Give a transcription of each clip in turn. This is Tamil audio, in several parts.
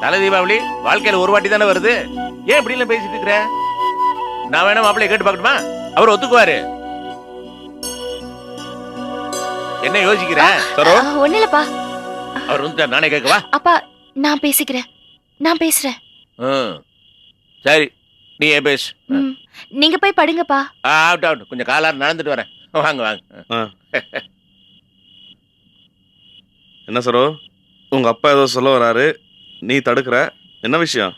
தலை தீபாவளி வாழ்க்கையில ஒரு வாட்டி தானே வருது, ஏன் இப்படி எல்லாம் பேசிட்டு இருக்கிற? நான் வேணா மாப்பிள்ளைய கேட்டு பார்க்கணுமா? அவர் ஒத்துக்குவாரு. என்ன யோசிக்கிற? ஒண்ணு இல்லப்பா. அவர் வந்து நானே கேட்கவா? அப்பா நான் பேசிக்கிறேன், நான் பேசுறேன். சரி நீ ஏன் பேசு. நீங்க போய் படுங்கப்பா. ஆகட்டும் ஆகட்டும், கொஞ்சம் காலாறு நடந்துட்டு வரேன். வாங்க வாங்க. என்ன சரோ, உங்க அப்பா ஏதோ சொல்ல வராரு, நீ தடுக்கிற, என்ன விஷயம்?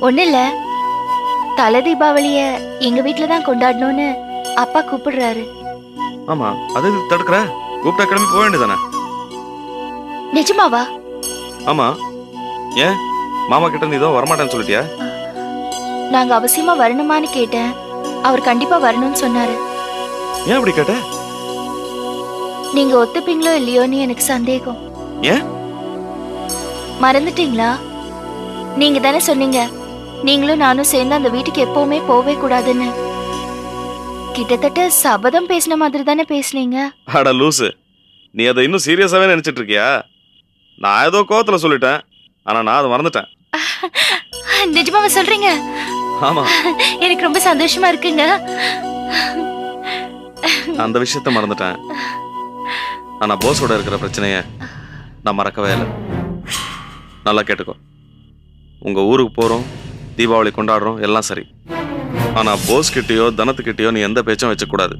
ஒண்ணு இல்ல, தலை தீபாவளிய எங்க வீட்டுல தான் கொண்டாடணும்னு அப்பா கூப்பிடுறாரு. ஆமா, அது எதுக்கு தடுக்கிற? கூப்பிட்டா கிளம்பி போக வேண்டியதானே? நிஜமாவா? ஆமா, ஏன் மாமா கிட்ட நீ ஏதோ வரமாட்டேன்னு சொல்லிட்டியா? நாங்க அவசியமா வரணுமான்னு கேட்டேன், அவர் கண்டிப்பா வரணும்னு சொன்னாரு. ஏன் அப்படி கேட்ட? நீங்க ஒத்துப்பீங்களோ இல்லையோன்னு எனக்கு சந்தேகம். ஏன் மறந்துட்டீங்களா? நீங்க தானே சொன்னீங்க நீங்களும் நானும் சேர்ந்து அந்த வீட்டுக்கு எப்பவுமே போவே கூடாதுன்னு. கிட்டத்தட்ட சபதம் பேசின மாதிரி தானே பேசுனீங்க. அட லூசு, நீ அதை இன்னும் சீரியஸாவே நினைச்சிட்டு இருக்கியா? நான் ஏதோ கோவத்துல சொல்லிட்டேன், ஆனா நான் அதை மறந்துட்டேன். நிஜமாவா சொல்றீங்க? ஆமா, எனக்கு ரொம்ப சந்தோஷமா இருக்குங்க. அந்த விஷயத்த மறந்துட்டேன், ஆனா போஸோட இருக்கிற பிரச்சனைய நான் மறக்கவே இல்லை. நல்லா கேட்டுக்கோ, உங்க ஊருக்கு போறோம், தீபாவளி கொண்டாடுறோம், எல்லாம் சரி. ஆனா போஸ் கிட்டயோ தனத்துக்கிட்டயோ நீ எந்த பேச்சும் வச்சக்கூடாது.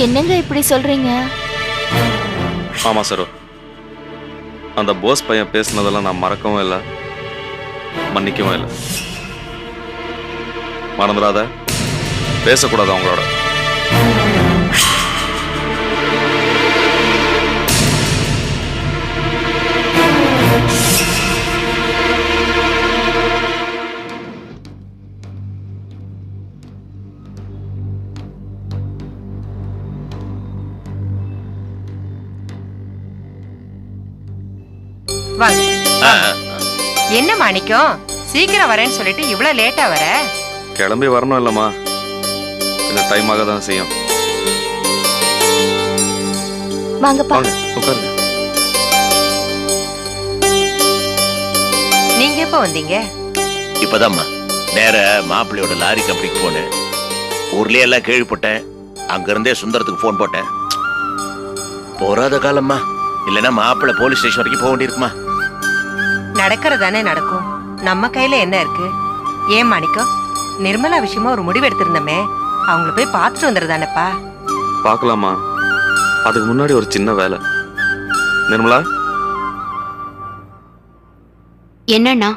என்னங்க இப்படி சொல்றீங்க? ஆமா சரோ, அந்த போஸ் பையன் பேசினதெல்லாம் நான் மறக்கவும் இல்லை, மன்னிக்கவும் இல்லை. மறந்துடாத, பேசக்கூடாது அவங்களோட. என்ன மாணிக்கம், சீக்கிரம் வரேன்னு சொல்லிட்டு இவ்வளவு லேட்டா வர? கிளம்பி வரணும் இல்லம்மா, கொஞ்சம் டைம் ஆக தான் செய்யும். வாங்கப்பா, உட்காருங்க. நீங்க எப்ப வந்தீங்க? இப்பதாம்மா நேர மாப்பிள்ளையோட லாரி கம்பெனிக்கு போனேன். ஊர்லயே எல்லாம் கேள்விப்பட்டேன், அங்க இருந்தே சுந்தரத்துக்கு போன் போட்டேன். போறாத காலம்மா, இல்லைன்னா மாப்பிள்ளை போலீஸ் ஸ்டேஷன் வரைக்கும் போக வேண்டியிருக்குமா? நடக்கிறதானே நடக்கும், நம்ம கையில என்ன இருக்கு? ஏன் மாணிக்கம், நிர்மலா விஷயமா ஒரு முடிவு எடுத்திருந்தமே, அவங்கள போய் பார்த்துட்டு வந்துடுறதானப்பா? பார்க்கலாமா, அதுக்கு முன்னாடி ஒரு சின்ன வேலை. நிர்மலா, என்னண்ணா?